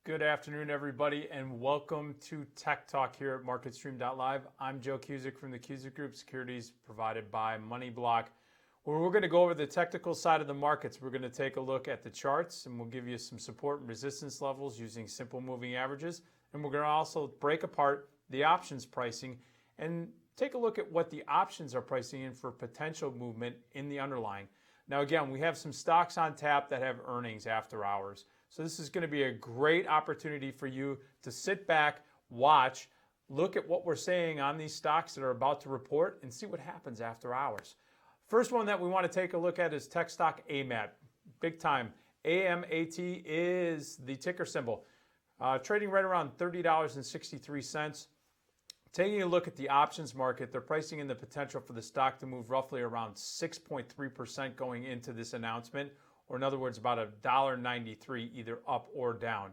Good afternoon, everybody, and welcome to Tech Talk here at MarketStream.live. I'm Joe Cusick from the Cusick Group, securities provided by MoneyBlock, where we're going to go over the technical side of the markets. We're going to take a look at the charts, and we'll give you some support and resistance levels using simple moving averages. And we're going to also break apart the options pricing and take a look at what the options are pricing in for potential movement in the underlying. Now, again, we have some stocks on tap that have earnings after hours. So this is going to be a great opportunity for you to sit back, watch, look at what we're saying on these stocks that are about to report, and see what happens after hours. First one that we want to take a look at is tech stock AMAT. Big time. AMAT is the ticker symbol. Trading right around $30.63. Taking a look at the options market, they're pricing in the potential for the stock to move roughly around 6.3% going into this announcement, or in other words, about $1.93 either up or down.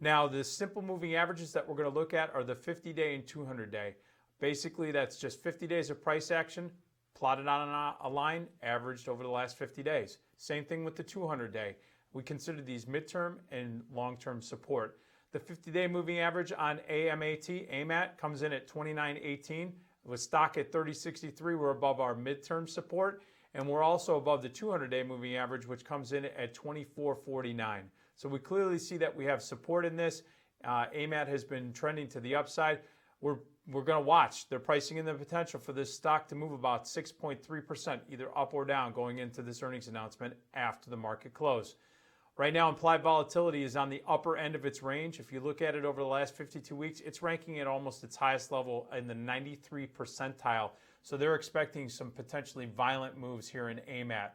Now, the simple moving averages that we're going to look at are the 50-day and 200-day. Basically, that's just 50 days of price action plotted on a line averaged over the last 50 days. Same thing with the 200-day. We consider these midterm and long-term support. The 50-day moving average on AMAT comes in at 29.18. With stock at 30.63, we're above our midterm support. And we're also above the 200-day moving average, which comes in at 24.49. So we clearly see that we have support in this. AMAT has been trending to the upside. We're going to watch. They're pricing in the potential for this stock to move about 6.3%, either up or down, going into this earnings announcement after the market close. Right now, implied volatility is on the upper end of its range. If you look at it over the last 52 weeks, it's ranking at almost its highest level in the 93 percentile. So they're expecting some potentially violent moves here in AMAT.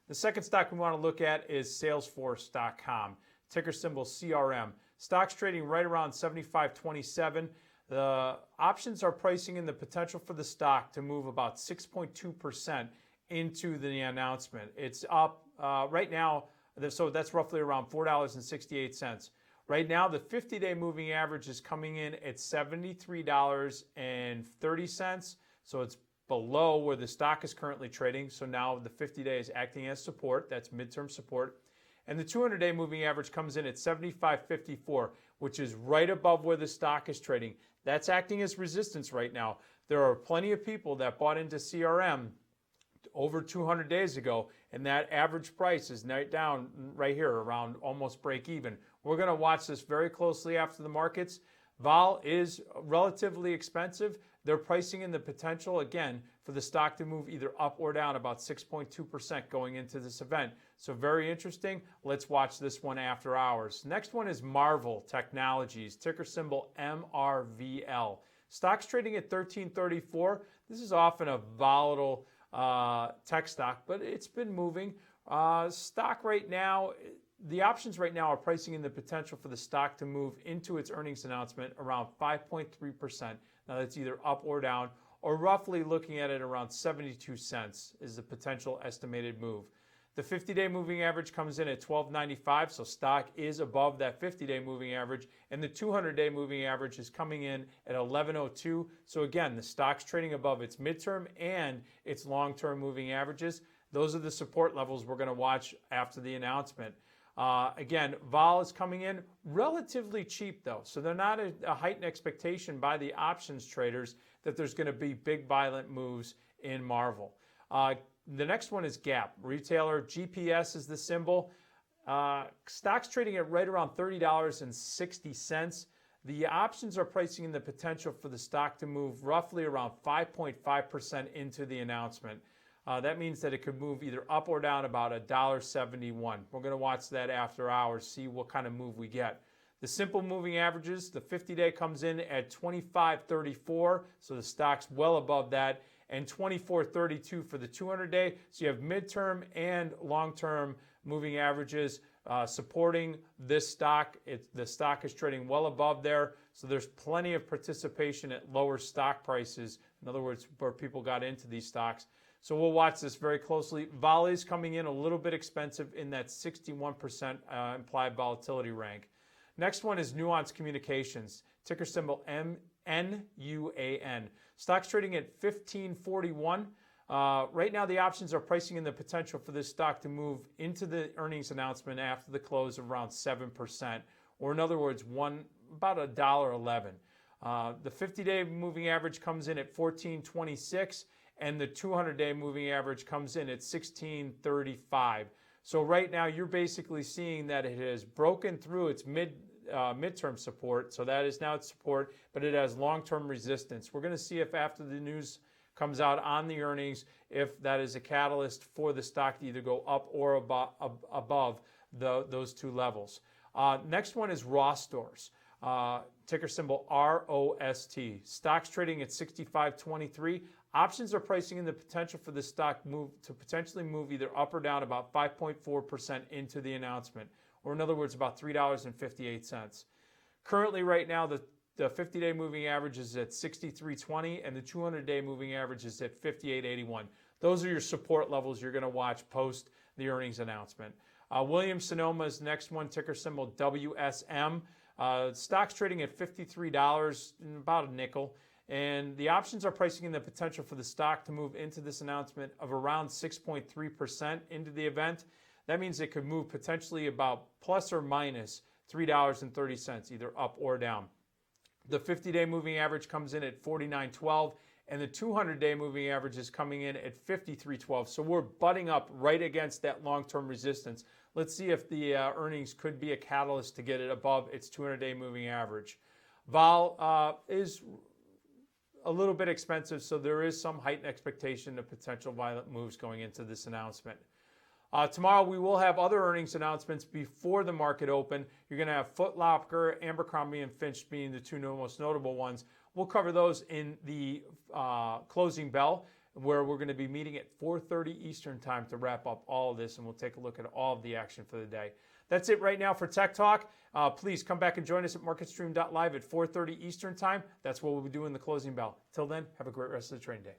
The second stock we want to look at is Salesforce.com, ticker symbol CRM. Stock's trading right around 75.27. The options are pricing in the potential for the stock to move about 6.2% into the announcement. It's up right now, so that's roughly around $4.68. Right now, the 50-day moving average is coming in at $73.30. So it's below where the stock is currently trading. So now the 50-day is acting as support. That's midterm support. And the 200-day moving average comes in at 75.54, which is right above where the stock is trading. That's acting as resistance right now. There are plenty of people that bought into CRM over 200 days ago, and that average price is down right here around almost break even. We're going to watch this very closely after the markets. Vol is relatively expensive. They're pricing in the potential, again, for the stock to move either up or down about 6.2% going into this event. So very interesting. Let's watch this one after hours. Next one is Marvell Technologies, ticker symbol MRVL. Stock's trading at $13.34. This is often a volatile tech stock, but it's been moving. Stock right now, the options right now are pricing in the potential for the stock to move into its earnings announcement around 5.3%. Now that's either up or down, or roughly looking at it around 72 cents is the potential estimated move. The 50-day moving average comes in at $12.95, so stock is above that 50-day moving average, and the 200-day moving average is coming in at $11.02. So again, the stock's trading above its midterm and its long-term moving averages. Those are the support levels we're going to watch after the announcement. Again, vol is coming in relatively cheap though, so they're not a heightened expectation by the options traders that there's going to be big violent moves in Marvell. The next one is Gap, retailer. GPS is the symbol. Stock's trading at right around $30.60. The options are pricing in the potential for the stock to move roughly around 5.5% into the announcement. That means that it could move either up or down about $1.71. We're going to watch that after hours, see what kind of move we get. The simple moving averages, the 50-day comes in at 25.34, so the stock's well above that, and 24.32 for the 200-day. So you have midterm and long-term moving averages supporting this stock. The stock is trading well above there, so there's plenty of participation at lower stock prices. In other words, where people got into these stocks. So we'll watch this very closely. Vol is coming in a little bit expensive in that 61% implied volatility rank. Next one is Nuance Communications, ticker symbol NUAN. Stock's trading at $15.41. Right now, the options are pricing in the potential for this stock to move into the earnings announcement after the close of around 7%. or in other words, about $1.11. The 50-day moving average comes in at 14.26, and the 200-day moving average comes in at 16.35. So right now you're basically seeing that it has broken through its midterm support, so that is now its support, but it has long-term resistance. We're going to see if after the news comes out on the earnings, if that is a catalyst for the stock to either go up or above those two levels. Next one is Ross Stores. Ticker symbol ROST. Stock's trading at 65.23. Options are pricing in the potential for this stock to potentially move either up or down about 5.4% into the announcement, or in other words, about $3.58. Currently, right now, the 50-day moving average is at 63.20, and the 200-day moving average is at 58.81. Those are your support levels you're going to watch post the earnings announcement. Williams-Sonoma is the next one, ticker symbol WSM. Stock's trading at $53, about a nickel, and the options are pricing in the potential for the stock to move into this announcement of around 6.3% into the event. That means it could move potentially about plus or minus $3.30, either up or down. The 50-day moving average comes in at 49.12, and the 200-day moving average is coming in at 53.12. So we're butting up right against that long-term resistance. Let's see if the earnings could be a catalyst to get it above its 200-day moving average. Vol is a little bit expensive, so there is some heightened expectation of potential violent moves going into this announcement. Tomorrow we will have other earnings announcements before the market open. You're going to have Foot Locker, Abercrombie & Fitch being the two most notable ones. We'll cover those in the closing bell, where we're going to be meeting at 4:30 Eastern time to wrap up all of this, and we'll take a look at all of the action for the day. That's it right now for Tech Talk. Please come back and join us at MarketStream.live at 4:30 Eastern time. That's what we'll be doing the closing bell. Till then, have a great rest of the trading day.